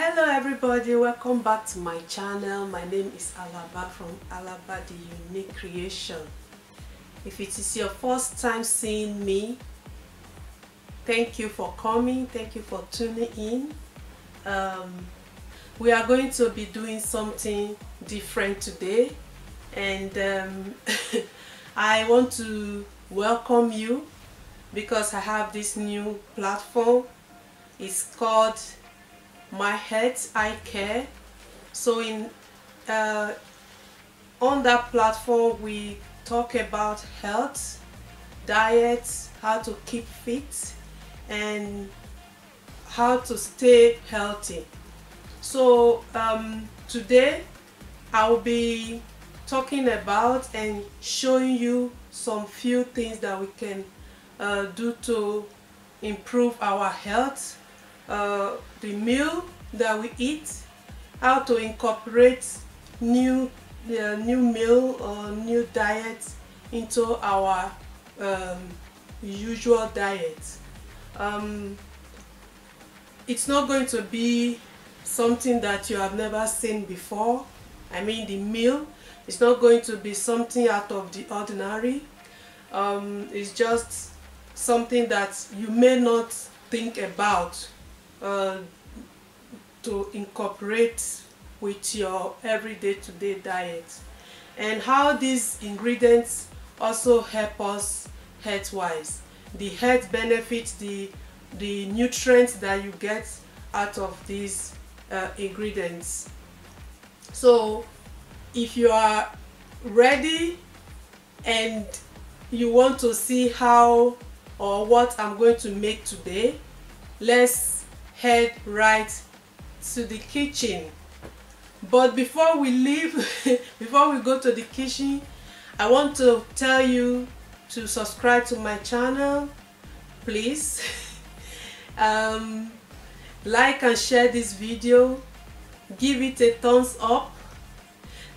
Hello everybody, welcome back to my channel. My name is Alaba from Alaba the Unique Creation. If it is your first time seeing me, thank you for coming, thank you for tuning in. We are going to be doing something different today, and I want to welcome you because I have this new platform. It's called My Health Eye Care. So on that platform we talk about health, diet, how to keep fit, and how to stay healthy. So today I will be talking about and showing you some few things that we can do to improve our health, the meal that we eat, how to incorporate new meal or new diet into our usual diet. It's not going to be something that you have never seen before. I mean, the meal is not going to be something out of the ordinary. It's just something that you may not think about to incorporate with your everyday diet, and how these ingredients also help us health-wise. The health benefits, the nutrients that you get out of these ingredients. So if you are ready and you want to see how or what I'm going to make today, let's head right to the kitchen. But before we leave, before we go to the kitchen, I want to tell you to subscribe to my channel, please. Like and share this video, give it a thumbs up,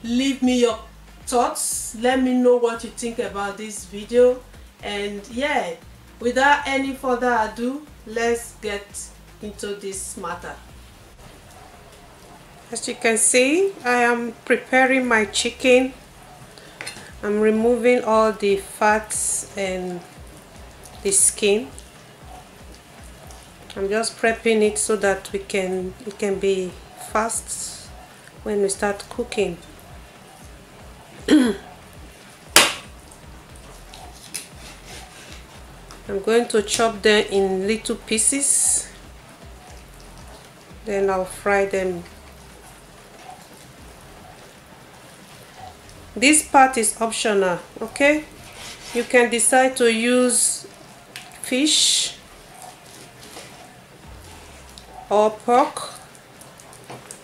leave me your thoughts, let me know what you think about this video, and yeah, without any further ado, let's get into this matter. As you can see, I am preparing my chicken. I'm removing all the fats and the skin. I'm just prepping it so that it can be fast when we start cooking. I'm going to chop them in little pieces, then I'll fry them. This part is optional, okay? You can decide to use fish or pork,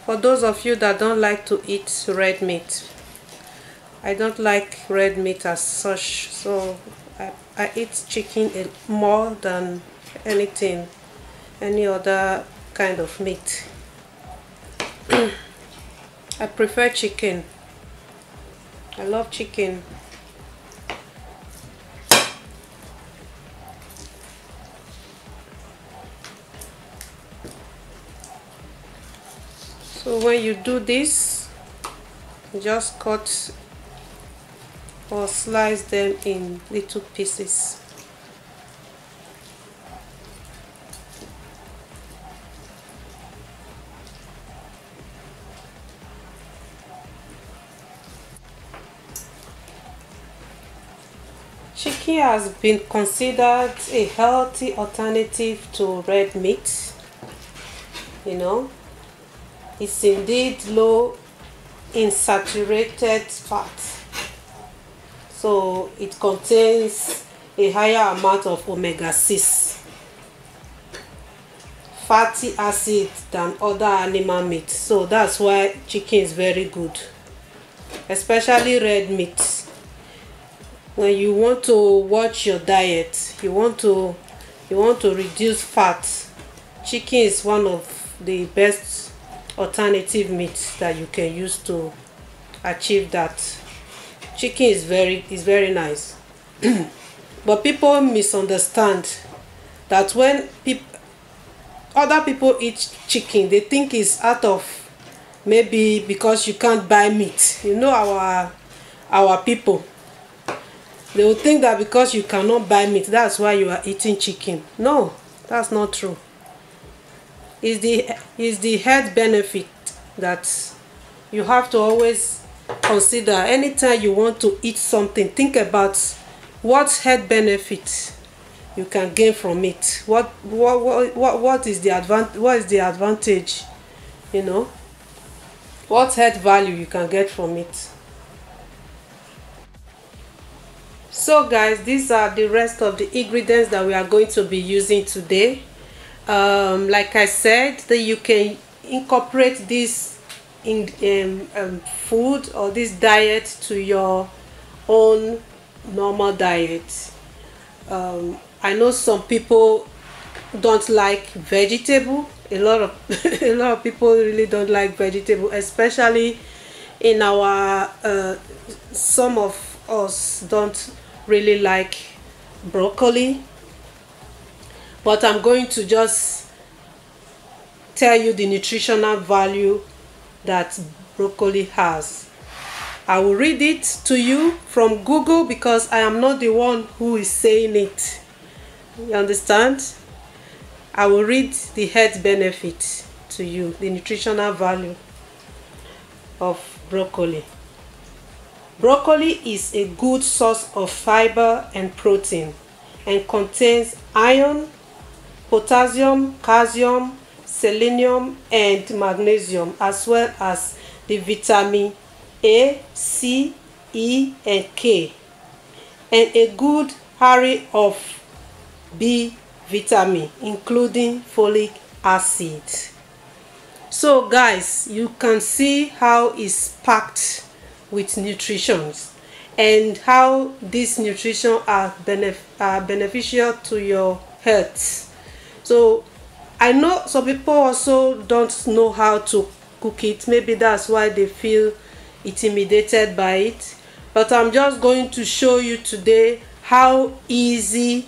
for those of you that don't like to eat red meat. I don't like red meat as such, so I eat chicken more than any other kind of meat. I prefer chicken. I love chicken. So when you do this, just cut or slice them in little pieces. Chicken has been considered a healthy alternative to red meat. You know, it's indeed low in saturated fat, so it contains a higher amount of omega-6 fatty acids than other animal meat. So that's why chicken is very good, especially red meat. When you want to watch your diet, you want to reduce fat, chicken is one of the best alternative meats that you can use to achieve that. Chicken is very nice. But people misunderstand that when other people eat chicken, they think it's out of maybe because you can't buy meat. You know, our people, they will think that because you cannot buy meat, that's why you are eating chicken. No, that's not true. It's the health benefit that you have to always consider. Anytime you want to eat something, think about what health benefit you can gain from it. What is the advantage, you know, what health value you can get from it. So guys, these are the rest of the ingredients that we are going to be using today. Like I said, that you can incorporate this in food or this diet to your own normal diet. I know some people don't like vegetable. A lot of people really don't like vegetable, especially in our some of us don't really like broccoli. But I'm going to just tell you the nutritional value that broccoli has. I will read it to you from Google because I am not the one who is saying it. You understand? I will read the health benefit to you, the nutritional value of broccoli. Broccoli is a good source of fiber and protein and contains iron, potassium, calcium, selenium, and magnesium, as well as the vitamin A, C, E, and K, and a good array of B vitamin, including folic acid. So guys, you can see how it's packed with nutrition and how these nutrition are beneficial to your health. So I know some people also don't know how to cook it. Maybe that's why they feel intimidated by it. But I'm just going to show you today how easy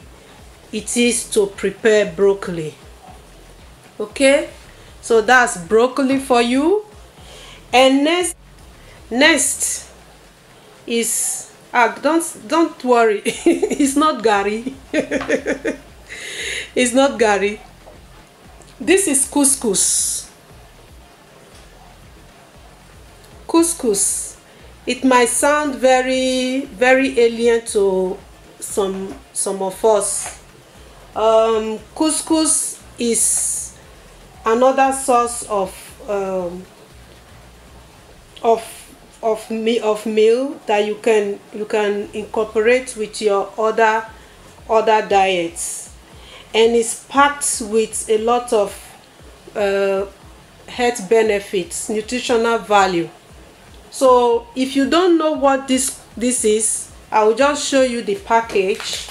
it is to prepare broccoli. Okay, so that's broccoli for you. And next is don't worry, it's not gari. It's not gari. This is couscous. Couscous. It might sound very alien to some of us. Couscous is another source of meal that you can incorporate with your other diets, and it's packed with a lot of health benefits, nutritional value. So if you don't know what this is, I will just show you the package,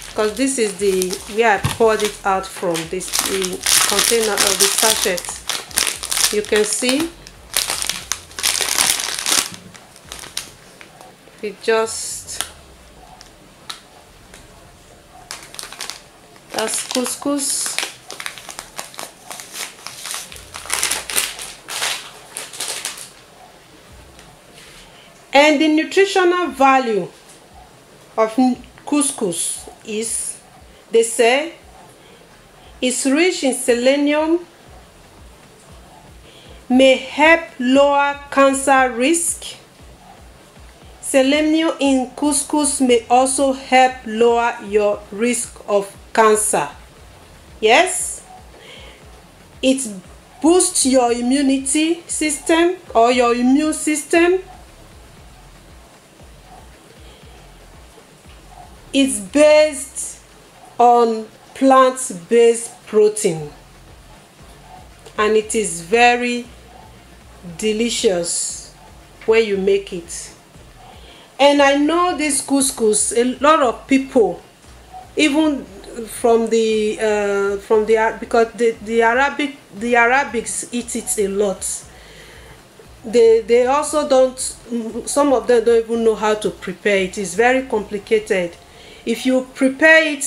because this is the where I poured it out from, the container of the sachet. You can see it just, that's couscous. And the nutritional value of couscous is, they say, it's rich in selenium, may help lower cancer risk. Selenium in couscous may also help lower your risk of cancer. Yes, it boosts your immunity system or your immune system. It's based on plant-based protein, and it is very delicious when you make it. And I know this couscous, a lot of people, even from the because the Arabics eat it a lot. They also don't, some of them don't even know how to prepare it. It's very complicated. If you prepare it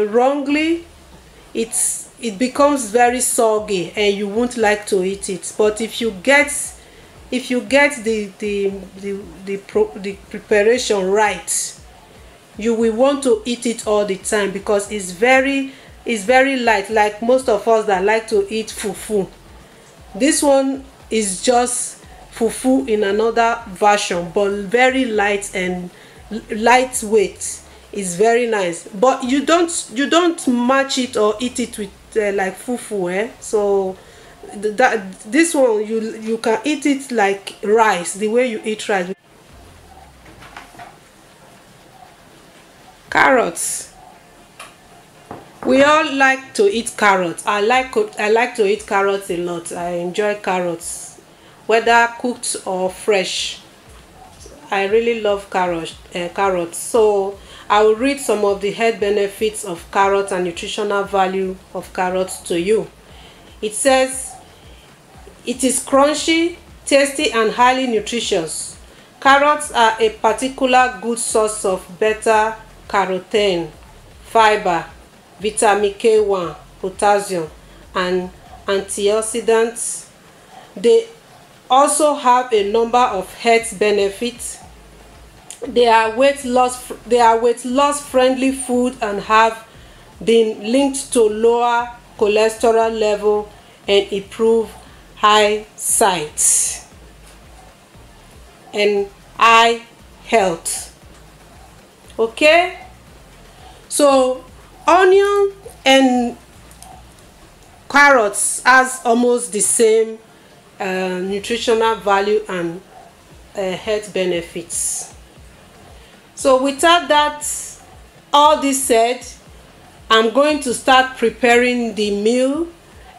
wrongly, it becomes very soggy and you won't like to eat it. But if you get the preparation right, you will want to eat it all the time because it's very light, like most of us that like to eat fufu. This one is just fufu in another version, but very light and lightweight. It's very nice, but you don't match it or eat it with like fufu, so that this one you can eat it like rice, the way you eat rice. Carrots, we all like to eat carrots. I like to eat carrots a lot. I enjoy carrots, whether cooked or fresh. I really love carrots. So I will read some of the health benefits of carrots and nutritional value of carrots to you. It says it is crunchy, tasty, and highly nutritious. Carrots are a particular good source of beta carotene, fiber, vitamin K1, potassium, and antioxidants. They also have a number of health benefits. They are weight loss friendly food and have been linked to lower cholesterol level and improve eyesight and eye health. Okay, so onion and carrots has almost the same nutritional value and health benefits. So without that, all this said, I'm going to start preparing the meal,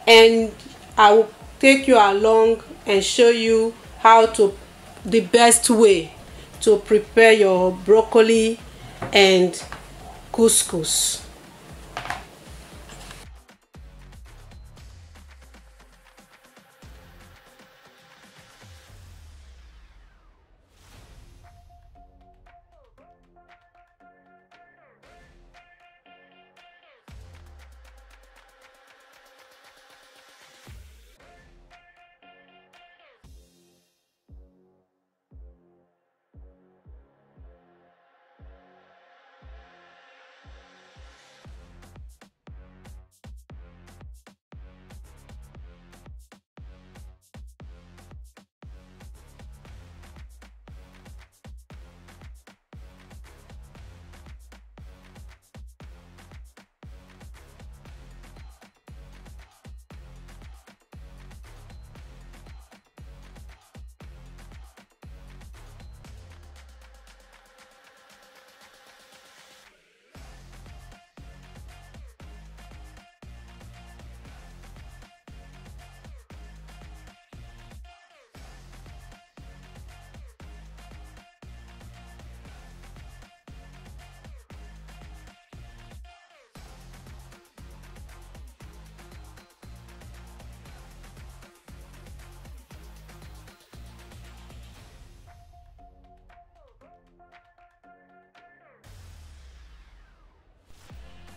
and I will take you along and show you how to the best way to prepare your broccoli and couscous.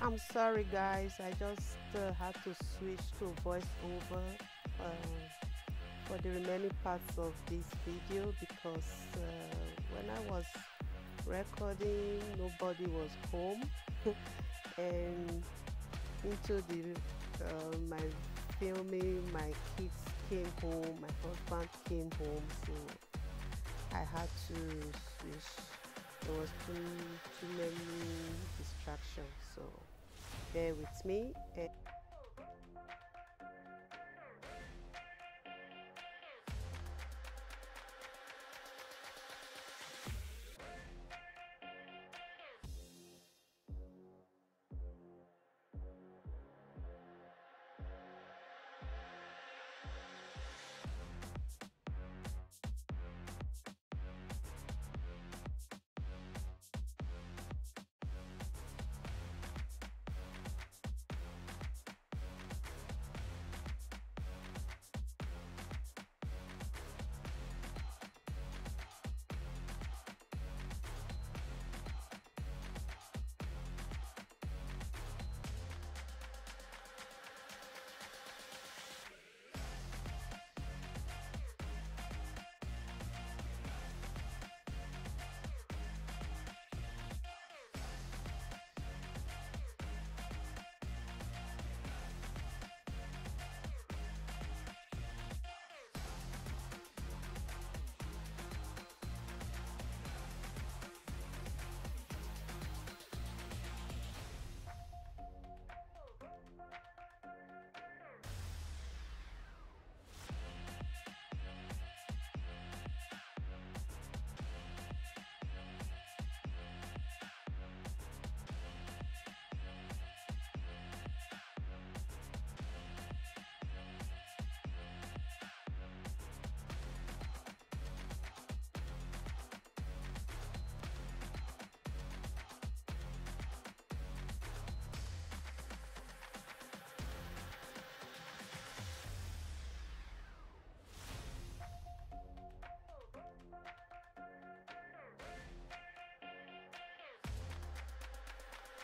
I'm sorry guys, I just had to switch to voiceover for the remaining parts of this video because when I was recording nobody was home and into the my filming, my kids came home, my husband came home, so I had to switch. There was too many distractions, so bear with me.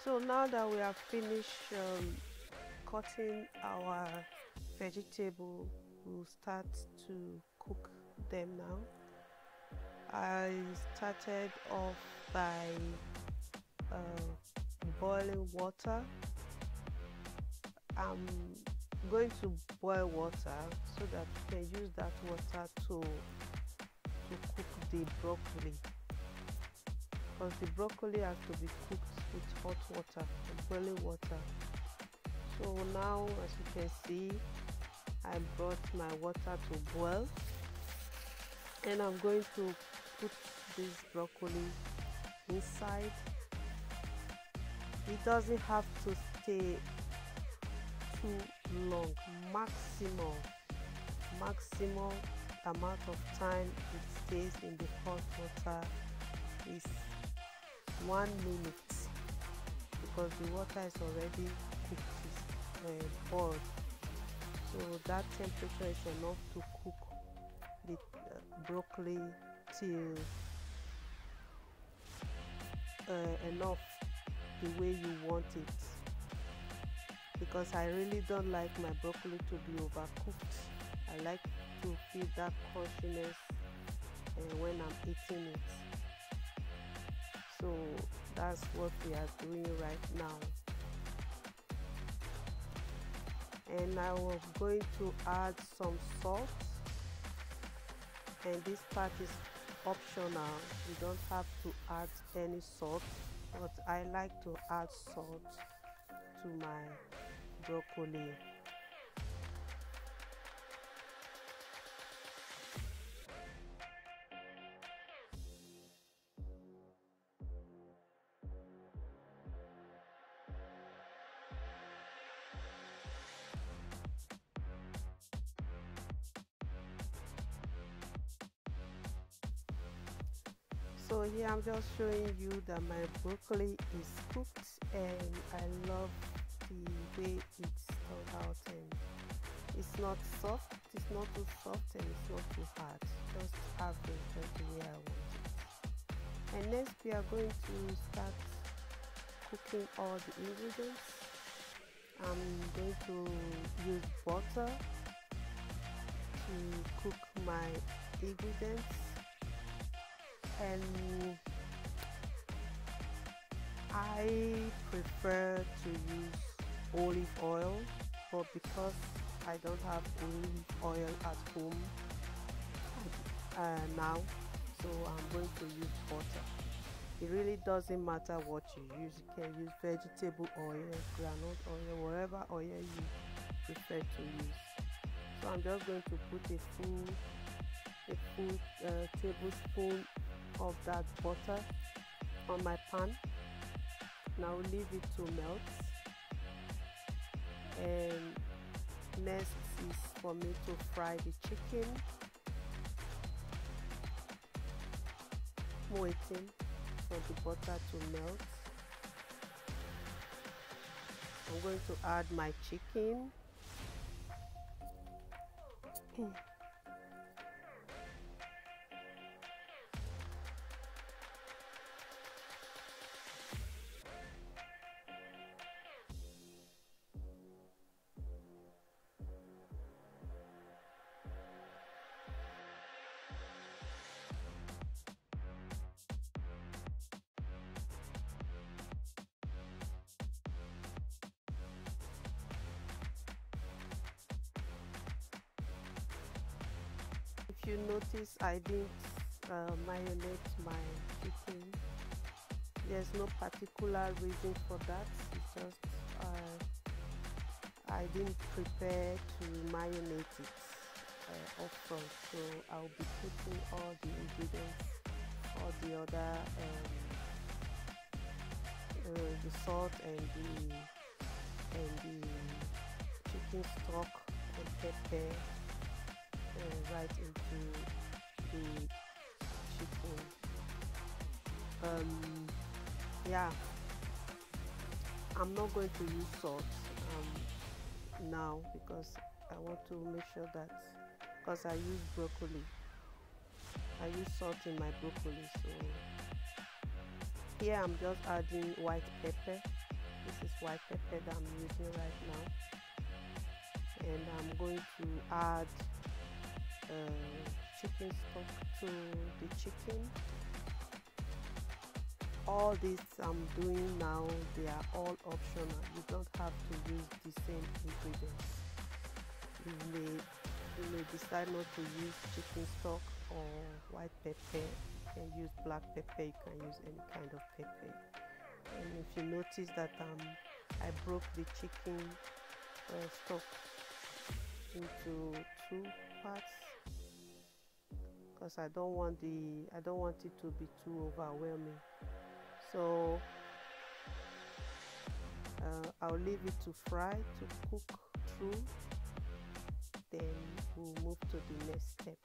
So now that we have finished cutting our vegetable, we'll start to cook them now. I started off by boiling water. I'm going to boil water so that we can use that water to cook the broccoli, because the broccoli has to be cooked with hot water, boiling water. So now, as you can see, I brought my water to boil, and I'm going to put this broccoli inside. It doesn't have to stay too long. Maximum amount of time it stays in the hot water is 1 minute, because the water is already cooked, boiled. So that temperature is enough to cook the broccoli till enough the way you want it, because I really don't like my broccoli to be overcooked. I like to feel that crunchiness when I'm eating it. So that's what we are doing right now. And I was going to add some salt, and this part is optional. You don't have to add any salt, but I like to add salt to my broccoli. So here I'm just showing you that my broccoli is cooked, and I love the way it's turned out, and it's not soft, it's not too soft, and it's not too hard, just average, just the way I want it. And next we are going to start cooking all the ingredients. I'm going to use butter to cook my ingredients, and I prefer to use olive oil, but because I don't have olive oil at home now, so I'm going to use butter. It really doesn't matter what you use. You can use vegetable oil, groundnut oil, whatever oil you prefer to use. So I'm just going to put a full tablespoon of that butter on my pan. Now leave it to melt, and next is for me to fry the chicken. Waiting for the butter to melt. I'm going to add my chicken. If you notice, I didn't marinate my chicken. There's no particular reason for that. It's just I didn't prepare to marinate it up front, so I'll be putting all the ingredients, all the other the salt and the chicken stock and pepper right into the chicken. Yeah, I'm not going to use salt now, because I want to make sure that, because I use broccoli, I use salt in my broccoli. So here I'm just adding white pepper This is white pepper that I'm using right now, and I'm going to add chicken stock to the chicken. All this I'm doing now, they are all optional. You don't have to use the same ingredients. You may decide not to use chicken stock or white pepper. You can use black pepper, you can use any kind of pepper. And if you notice that I broke the chicken stock into 2 parts, because I don't want it to be too overwhelming. So I'll leave it to fry, to cook through, then we'll move to the next step.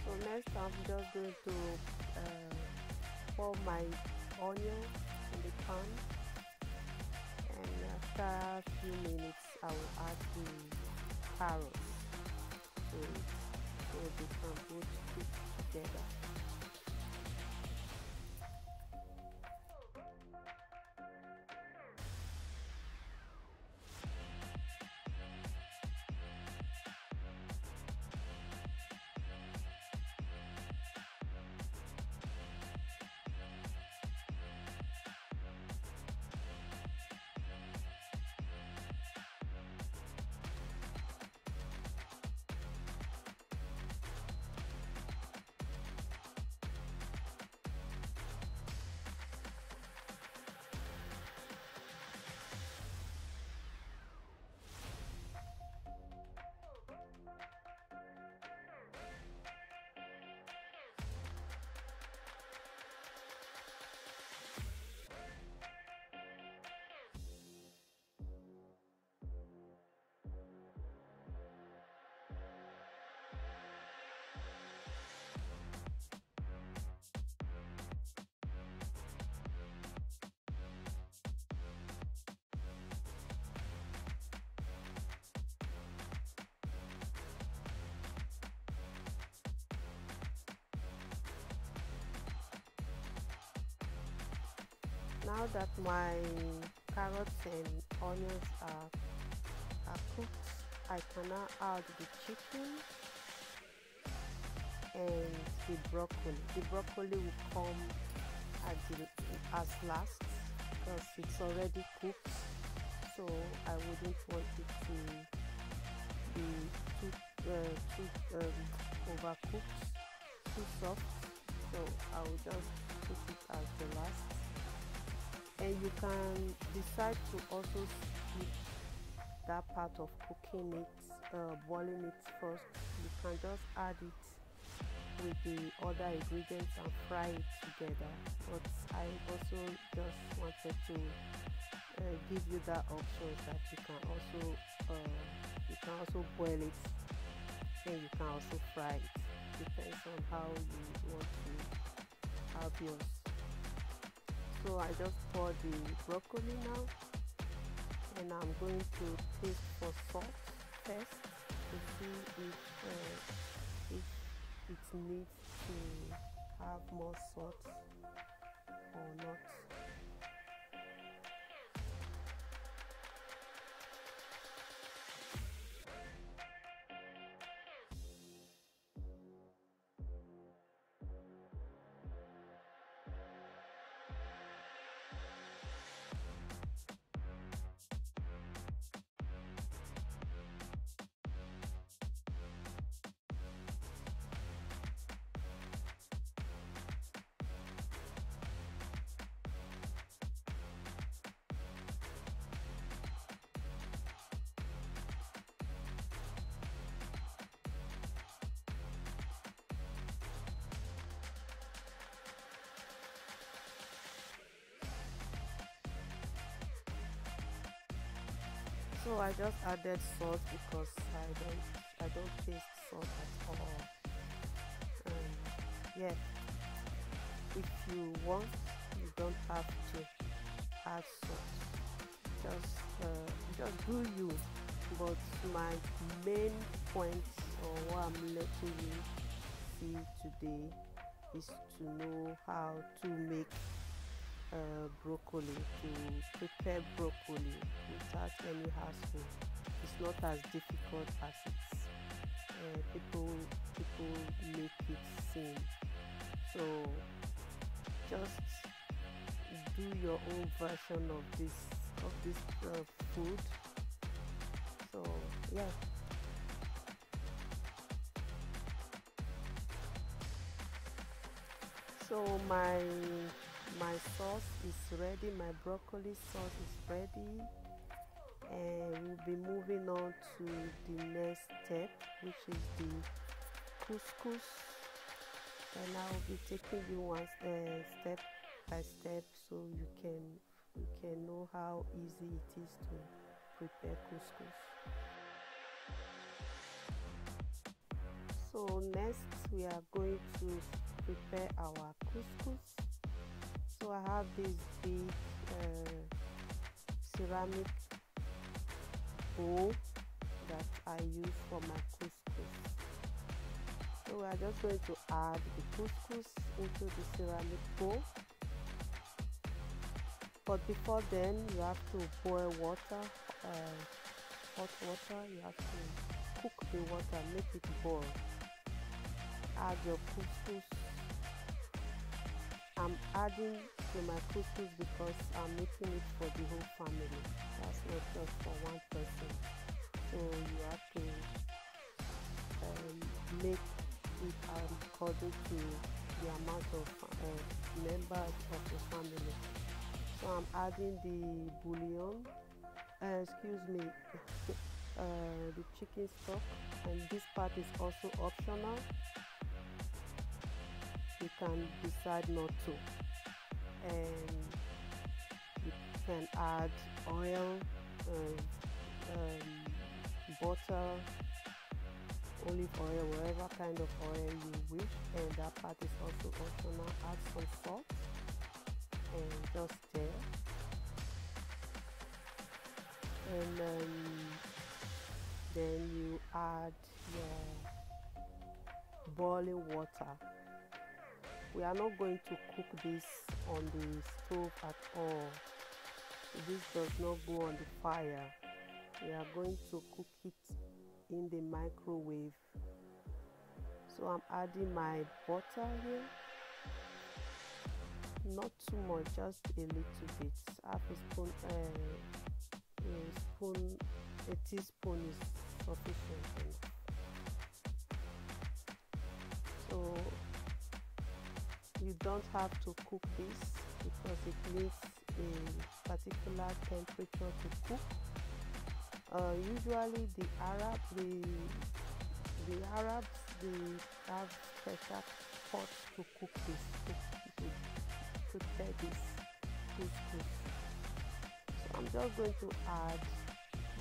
So next I'm just going to pour my onion in the pan, and after a few minutes I will add the carrots to it so they can both cook together. Now that my carrots and onions are cooked, I can now add the chicken and the broccoli. The broccoli will come as last because it's already cooked, so I wouldn't want it to be too overcooked, too soft, so I will just put it as the last. And you can decide to also skip that part of cooking it, boiling it first. You can just add it with the other ingredients and fry it together, but I also just wanted to give you that option that you can also boil it and you can also fry it. Depends on how you want to have yours. So I just pour the broccoli now, and I'm going to taste for salt first to see if it needs to have more salt or not. So I just added salt because I don't taste salt at all. Yeah, if you want, you don't have to add salt. Just do you. But my main point, or what I'm letting you see today, is to know how to make broccoli, to prepare broccoli without any hassle. It's not as difficult as people make it seem. So just do your own version of this food. So yeah. So my sauce is ready, my broccoli sauce is ready, and we'll be moving on to the next step, which is the couscous. And I will be taking you one step by step so you can know how easy it is to prepare couscous. So next we are going to prepare our couscous. So I have this big ceramic bowl that I use for my couscous. So we are just going to add the couscous into the ceramic bowl. But before then, you have to boil water, hot water. You have to cook the water, make it boil. Add your couscous. I'm adding to my couscous because I'm making it for the whole family. That's not just for one person. So you have to make it according to the amount of members of the family. So I'm adding the bouillon, the chicken stock, and this part is also optional. You can decide not to, and you can add oil, butter, olive oil, whatever kind of oil you wish, and that part is also optional. Add some salt and just stir, and then you add your boiling water. We are not going to cook this on the stove at all. This does not go on the fire. We are going to cook it in the microwave. So I'm adding my butter here. not too much, just a little bit. Half a spoon, a teaspoon is sufficient enough. So you don't have to cook this because it needs a particular temperature to cook. Usually the Arabs they have special pots to cook this, to prepare this couscous. So I'm just going to add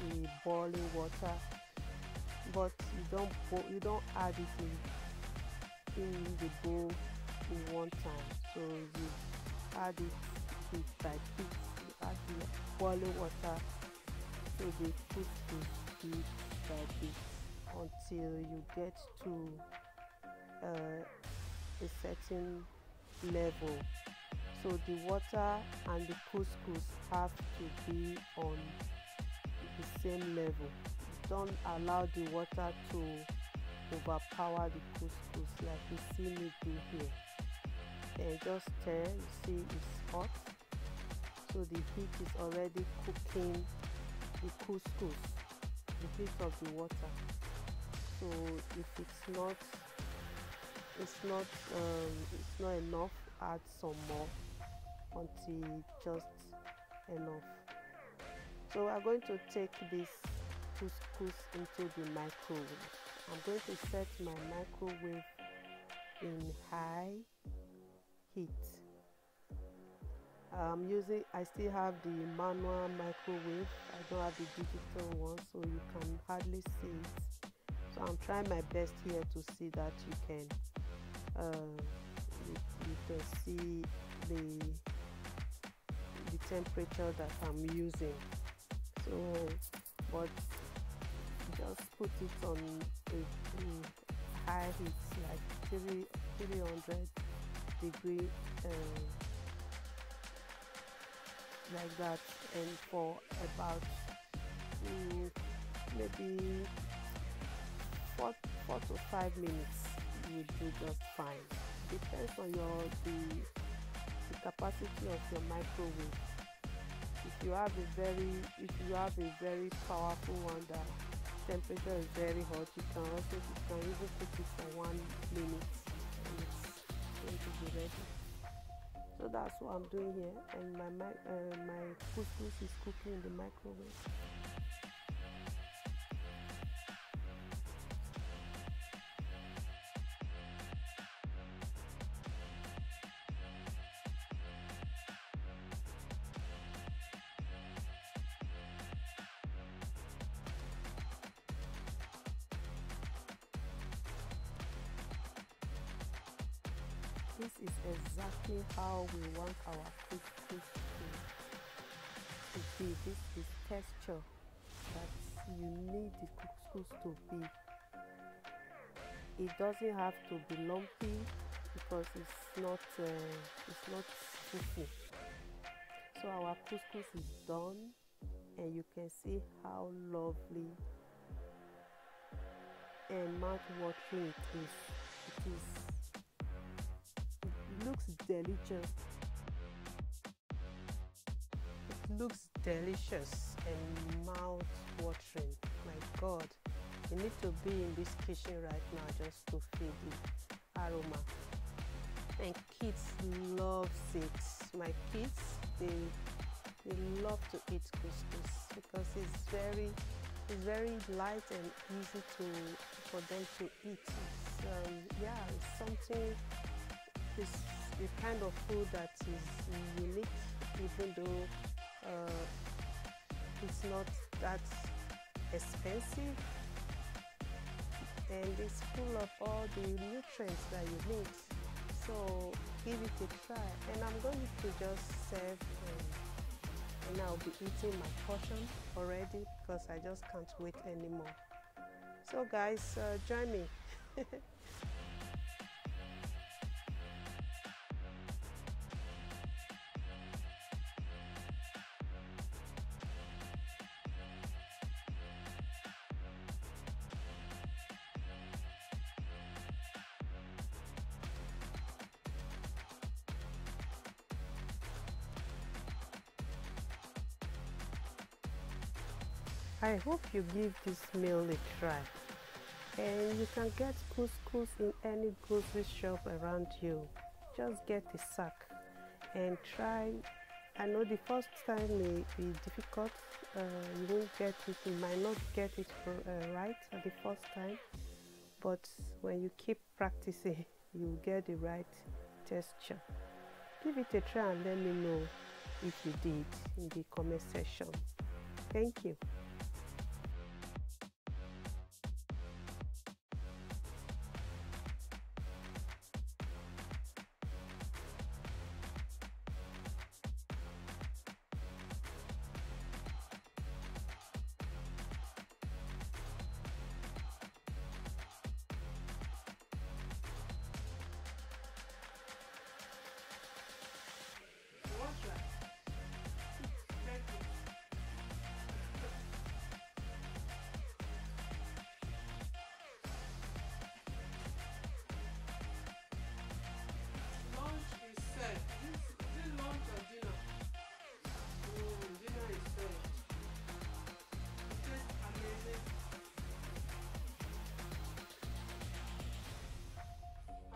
the boiling water, but you don't add it in the bowl in one time. So you add it bit by bit. You add the boiling water to the couscous bit by bit until you get to a certain level. So the water and the couscous have to be on the same level. Don't allow the water to overpower the couscous like you see me do here. Then just stir. You see it's hot, so the heat is already cooking the couscous, the heat of the water. So if it's not enough, add some more until just enough. So we're going to take this couscous into the microwave. I'm going to set my microwave in high heat. I still have the manual microwave. I don't have the digital one, so you can hardly see it. So I'm trying my best here to see that you can see the temperature that I'm using. So, but just put it on a high heat, like 300 degree, like that, and for about maybe 4 to 5 minutes you do just fine. Depends on the capacity of your microwave. If you have a very powerful one that temperature is very hot, you can even cook it for 1 minute and it's going to be ready. So that's what I'm doing here, and my couscous is cooking in the microwave. This is exactly how we want our couscous to be. This is texture that you need the couscous to be. It doesn't have to be lumpy because it's not fufu. So our couscous is done, and you can see how lovely and mouth-watering it is. It looks delicious. It looks delicious and mouth-watering. My God, you need to be in this kitchen right now just to feel the aroma. And kids love it. My kids, they love to eat couscous because it's very light and easy for them to eat. It's something. It's the kind of food that is unique, even though it's not that expensive, and it's full of all the nutrients that you need. So give it a try, and I'm going to just serve, and I'll be eating my portion already because I just can't wait anymore. So guys, join me. I hope you give this meal a try. And you can get couscous in any grocery shop around you. Just get a sack and try. I know the first time may be difficult. You won't get it, you might not get it right at the first time, but when you keep practicing, you get the right texture. Give it a try and let me know if you did in the comment section. Thank you.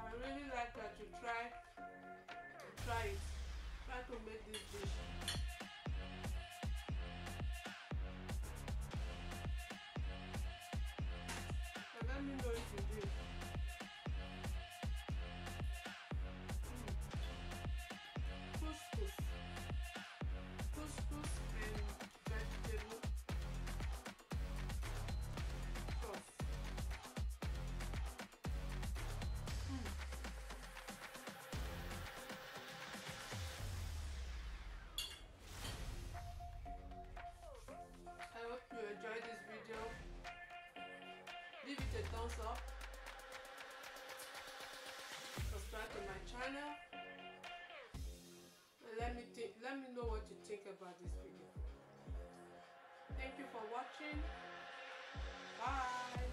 I really like that you try it. Try to make this dish. And let me know if you did. Couscous. Couscous and vegetable sauce. I hope you enjoyed this video. Leave it a thumbs up. Subscribe to my channel. And let me know what you think about this video. Thank you for watching. Bye.